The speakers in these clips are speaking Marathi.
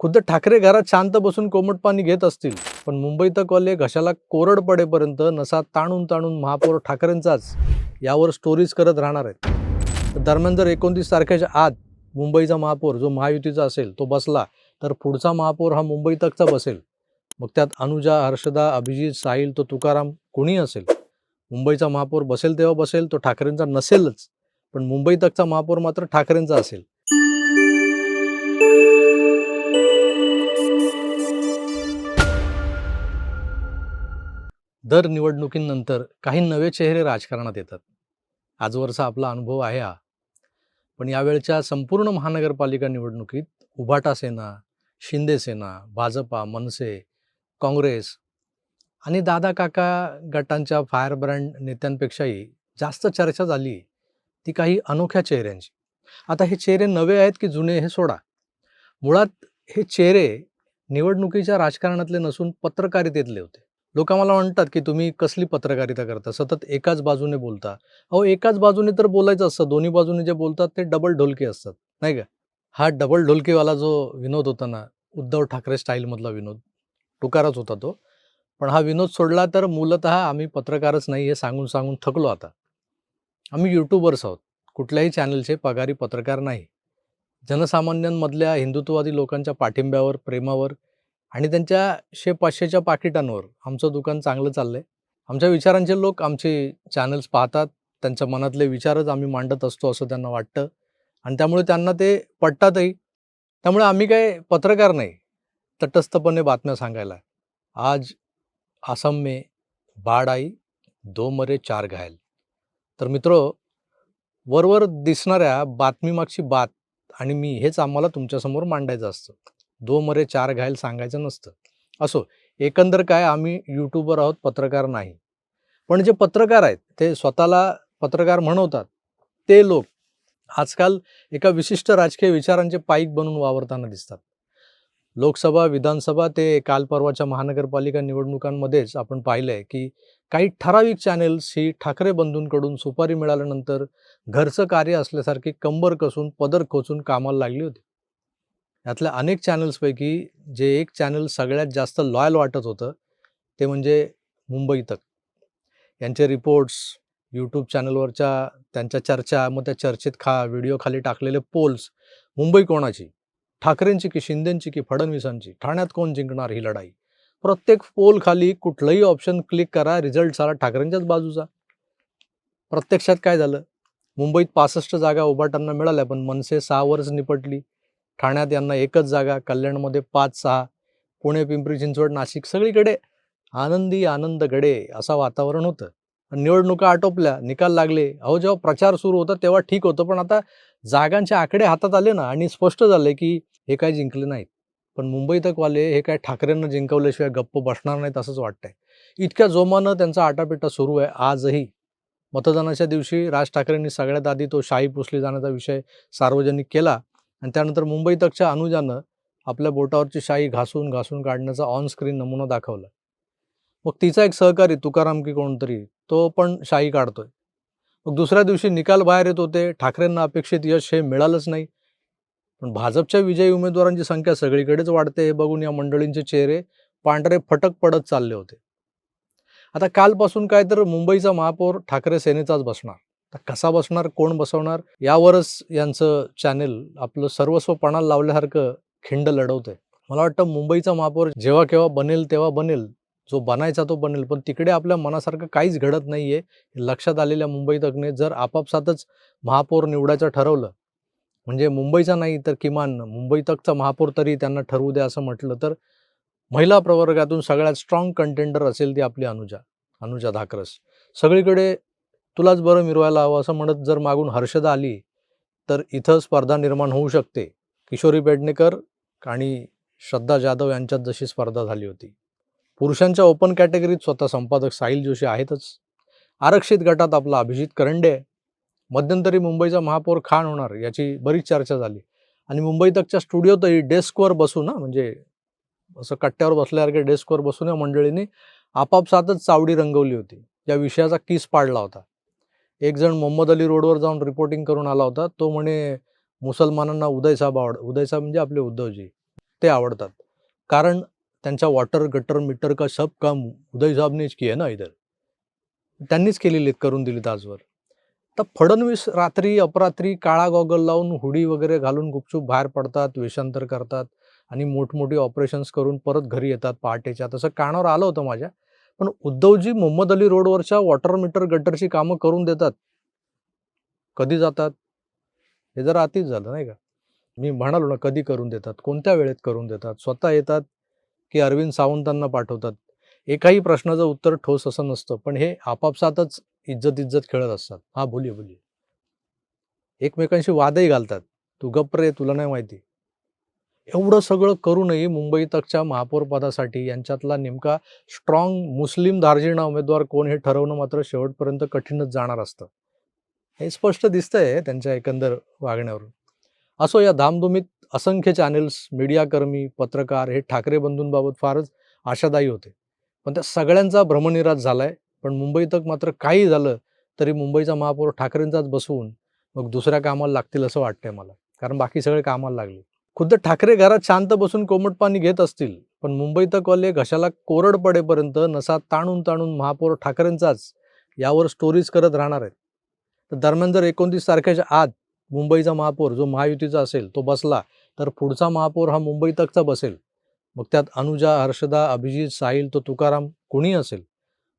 खुद्द ठाकरे घरात शांत बसून कोमट पाणी घेत असतील, पण मुंबई तकवाले घशाला कोरड पडेपर्यंत नसा ताणून ताणून महापौर ठाकरेंचाच यावर स्टोरीज करत राहणार आहेत. दरम्यान जर 29 तारखेच्या आत मुंबईचा महापौर जो महायुतीचा असेल तो बसला, तर पुढचा महापौर हा मुंबई तकचा बसेल. मग त्यात अनुजा, हर्षदा, अभिजित, साहिल तो तुकाराम कोणी असेल, मुंबईचा महापौर बसेल तेव्हा बसेल, तो ठाकरेंचा नसेलच, पण मुंबई तकचा महापौर मात्र ठाकरेंचा असेल. दर निवडणुकीनंतर काही नवे चेहरे राजकारणात येतात. आजवरचा आपला अनुभव आहे हा. पण यावेळच्या संपूर्ण महानगरपालिका निवडणुकीत उभाटा सेना, शिंदे सेना, भाजपा, मनसे, काँग्रेस आणि दादा काका गटांच्या फायरब्रँड नेत्यांपेक्षाही जास्त चर्चा झाली ती काही अनोख्या चेहऱ्यांची. आता हे चेहरे नवे आहेत की जुने हे सोडा, मुळात हे चेहरे निवडणुकीच्या राजकारणातले नसून पत्रकारितेतले होते. लोक मला म्हणतात की तुम्ही कसली पत्रकारिता करता, सतत एकाच बाजूने बोलता. अहो, एकाच बाजूने तर बोलायचं असतं, दोन्ही बाजूने जे बोलतात ते डबल ढोलकी असतात, नाही का? हा डबल ढोलकीवाला जो विनोद होता ना, उद्धव ठाकरे स्टाईलमधला विनोद, टुकारच होता तो. पण हा विनोद सोडला तर मूलतः आम्ही पत्रकारच नाही हे सांगून सांगून थकलो आता. आम्ही यूट्यूबर्स आहोत, कुठल्याही चॅनलचे पगारी पत्रकार नाही. जनसामान्यांमधल्या हिंदुत्ववादी लोकांच्या पाठिंब्यावर, प्रेमावर आणि त्यांच्या 100-500च्या पाकिटांवर आमचं दुकान चांगलं चाललंय. आमच्या विचारांचे लोक आमचे चॅनल्स पाहतात, त्यांच्या मनातले विचारच आम्ही मांडत असतो असं त्यांना वाटतं आणि त्यामुळे त्यांना ते पटतातही. त्यामुळे आम्ही काय पत्रकार नाही, तटस्थपणे बातम्या सांगायला. आज आसाम में बाढ़ आई, 2 मरे 4 घायल. तर मित्रो, वरवर दिसणाऱ्या बातमीमागची बात आणि मी हेच आम्हाला तुमच्यासमोर मांडायचं असतं. 2 मरे 4 घायल सांगायचं नसतं. असो, एकंदर काय, आम्ही यूट्यूबर आहोत, पत्रकार नाही. पण जे पत्रकार आहेत ते स्वतःला पत्रकार म्हणवतात ते लोक आजकाल एका विशिष्ट राजकीय विचारांचे पाईक बनून वावरताना दिसतात. लोकसभा, विधानसभा ते काल परवाच्या महानगरपालिका निवडणुकांमध्येच आपण पाहिलंय की काही ठराविक चॅनेल्स ही ठाकरे बंधूंकडून सुपारी मिळाल्यानंतर घरचं कार्य असल्यासारखी कंबर कसून पदर खोचून कामाला लागली होती. यातल्या अनेक चॅनल्सपैकी जे एक चॅनल सगळ्यात जास्त लॉयल वाटत होतं ते म्हणजे मुंबई तक. यांचे रिपोर्ट्स, यूट्यूब चॅनलवरच्या त्यांच्या चर्चा, मग त्या चर्चेत व्हिडिओ खाली टाकलेले पोल्स, मुंबई कोणाची, ठाकरेंची की शिंदेंची की फडणवीसांची, ठाण्यात कोण जिंकणार ही लढाई. प्रत्येक पोल खाली कुठलंही ऑप्शन क्लिक करा, रिझल्ट आला ठाकरेंच्याच बाजूचा. प्रत्यक्षात काय झालं, मुंबईत 65 जागा उभाटांना मिळाल्या, पण मनसे 6 वरच निपटली. ठाण्यात यांना 1च जागा, कल्याणमध्ये 5-6, पुणे, पिंपरी चिंचवड, नाशिक सगळीकडे आनंदी आनंद गडे असं वातावरण होतं. निवडणुका आटोपल्या, निकाल लागले. अहो, जेव्हा प्रचार सुरू होता तेव्हा ठीक होतं, पण आता जागांचे आकडे हातात आले ना आणि स्पष्ट झाले की हे काय जिंकले नाहीत. पण मुंबई तकवाले हे काय ठाकरेंना जिंकवल्याशिवाय गप्प बसणार नाहीत असंच वाटतंय. इतक्या जोमानं त्यांचा आटापिटा सुरू आहे आजही. मतदानाच्या दिवशी राज ठाकरेंनी सगळ्यात आधी तो शाई पुसली जाण्याचा विषय सार्वजनिक केला आणि त्यानंतर मुंबई तकच्या अनुजानं आपल्या बोटावरची शाई घासून घासून काढण्याचा ऑन स्क्रीन नमुना दाखवला. मग तिचा एक सहकारी तुकाराम की कोणतरी, तो पण शाई काढतोय. मग दुसऱ्या दिवशी निकाल बाहेर येत होते, ठाकरेंना अपेक्षित यश हे मिळालंच नाही. पण भाजपच्या विजयी उमेदवारांची संख्या सगळीकडेच वाढते हे बघून या मंडळींचे चेहरे पांढरे फटक पडत चालले होते. आता कालपासून काय तर मुंबईचा महापौर ठाकरे सेनेचाच बसणार. तर कसा बसणार, कोण बसवणार, यावरच यांचं चॅनेल आपलं सर्वस्व पणाला लावल्यासारखं खिंड लढवतंय. मला वाटतं मुंबईचा महापौर जेव्हा केव्हा बनेल तेव्हा बनेल, जो बनायचा तो बनेल, पण तिकडे आपल्या मनासारखं काहीच घडत नाहीये. लक्षात आलेल्या मुंबई तकने जर आपापसातच महापौर निवडायचं ठरवलं, म्हणजे मुंबईचा नाही तर किमान मुंबई तकचा महापौर तरी त्यांना ठरवू द्या असं म्हटलं, तर महिला प्रवर्गातून सगळ्यात स्ट्रॉंग कंटेंडर असेल ती आपली अनुजा धाकरस. सगळीकडे तुलाच बरं मिरवायला हवं असं म्हणत जर मागून हर्षदा आली, तर इथं स्पर्धा निर्माण होऊ शकते. किशोरी पेडणेकर आणि श्रद्धा जाधव यांच्यात जशी स्पर्धा झाली होती. पुरुषांच्या ओपन कॅटेगरीत स्वतः संपादक साहिल जोशी आहेतच. आरक्षित गटात आपला अभिजित करंडे आहे. मध्यंतरी मुंबईचा महापौर खान होणार याची बरीच चर्चा झाली आणि मुंबई तकच्या स्टुडिओतही डेस्कवर बसून, म्हणजे असं कट्ट्यावर बसल्यासारख्या डेस्कवर बसून या मंडळींनी आपापसातच चावडी रंगवली होती. या विषयाचा किस पाडला होता. एक जण मोहम्मद अली रोडवर जाऊन रिपोर्टिंग करून आला होता. तो म्हणे मुसलमानांना उदय साहेब म्हणजे आपले उद्धवजी, ते आवडतात. कारण त्यांच्या वॉटर, गटर, मीटर का सब काम उदय साहब नेच किया ना इधर. त्यांनीच केलेली आहेत, करून दिलीत आजवर. तर फडणवीस रात्री अपरात्री काळा गॉगल लावून, हुडी वगैरे घालून गुपचूप बाहेर पडतात, वेषांतर करतात आणि मोठमोठी ऑपरेशन्स करून परत घरी येतात पहाटेच्या. तसं कानावर आलं होतं माझ्या. पण उद्धवजी मोहम्मद अली रोडवरच्या वॉटर मीटर, गटरची कामं करून देतात. कधी जातात? हे जरा अतिच झालं नाही का? मी म्हणालो ना, कधी करून देतात, कोणत्या वेळेत करून देतात, स्वतः येतात की अरविंद सावंतांना पाठवतात. एकाही प्रश्नाचं उत्तर ठोस असं नसतं, पण हे आपापसातच इज्जत खेळत असतात. हां, बोलिये, बोलिये. एकमेकांशी वादही घालतात. तू गप्प रे, तुला नाही माहिती. एवढं सगळं करूनही मुंबई तकच्या महापौर पदासाठी यांच्यातला नेमका स्ट्रॉंग मुस्लिम धार्जिणा उमेदवार कोण हे ठरवणं मात्र शेवटपर्यंत कठीणच जाणार असतं. हे स्पष्ट दिसतंय त्यांच्या एकंदर वागण्यावरून. असो, या धामधुमीत असंख्य चॅनेल्स, मीडियाकर्मी, पत्रकार हे ठाकरे बंधूंबाबत फारच आशादायी होते. पण त्या सगळ्यांचा भ्रमनिरास झालाय. पण मुंबई तक मात्र काही झालं तरी मुंबईचा महापौर ठाकरेंचाच बसवून मग दुसऱ्या कामाला लागतील असं वाटतंय मला. कारण बाकी सगळे कामाला लागले. खुद्द ठाकरे घरात शांत बसून कोमट पाणी घेत असतील, पण मुंबई तकवाले घशाला कोरड पडेपर्यंत नसा ताणून ताणून महापौर ठाकरेंचाच यावर स्टोरीज करत राहणार आहेत. तर दरम्यान जर 29 तारखेच्या आत मुंबईचा महापौर जो महायुतीचा असेल तो बसला, तर पुढचा महापौर हा मुंबई तकचा बसेल. मग त्यात अनुजा, हर्षदा, अभिजित, साहिल, तो तुकाराम कोणी असेल.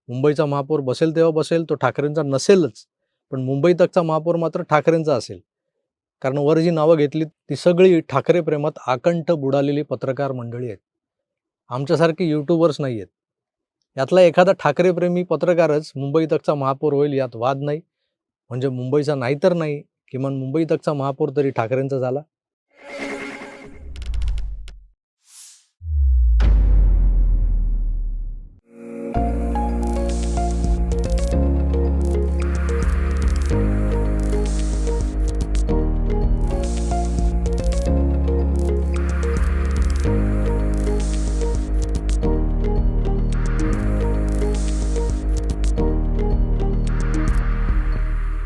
मुंबईचा महापौर बसेल तेव्हा बसेल, तो ठाकरेंचा नसेलच. पण मुंबई तकचा महापौर मात्र ठाकरेंचा असेल. कारण वर जी नावं घेतली ती सगळी ठाकरे प्रेमात आकंठ बुडालेली पत्रकार मंडळी आहेत. आमच्यासारखी यूट्यूबर्स नाही आहेत. यातला एखादा ठाकरेप्रेमी पत्रकारच मुंबई तकचा महापौर होईल यात वाद नाही. म्हणजे मुंबईचा नाही तर नाही, किमान मुंबई तकचा महापौर तरी ठाकरेंचा झाला.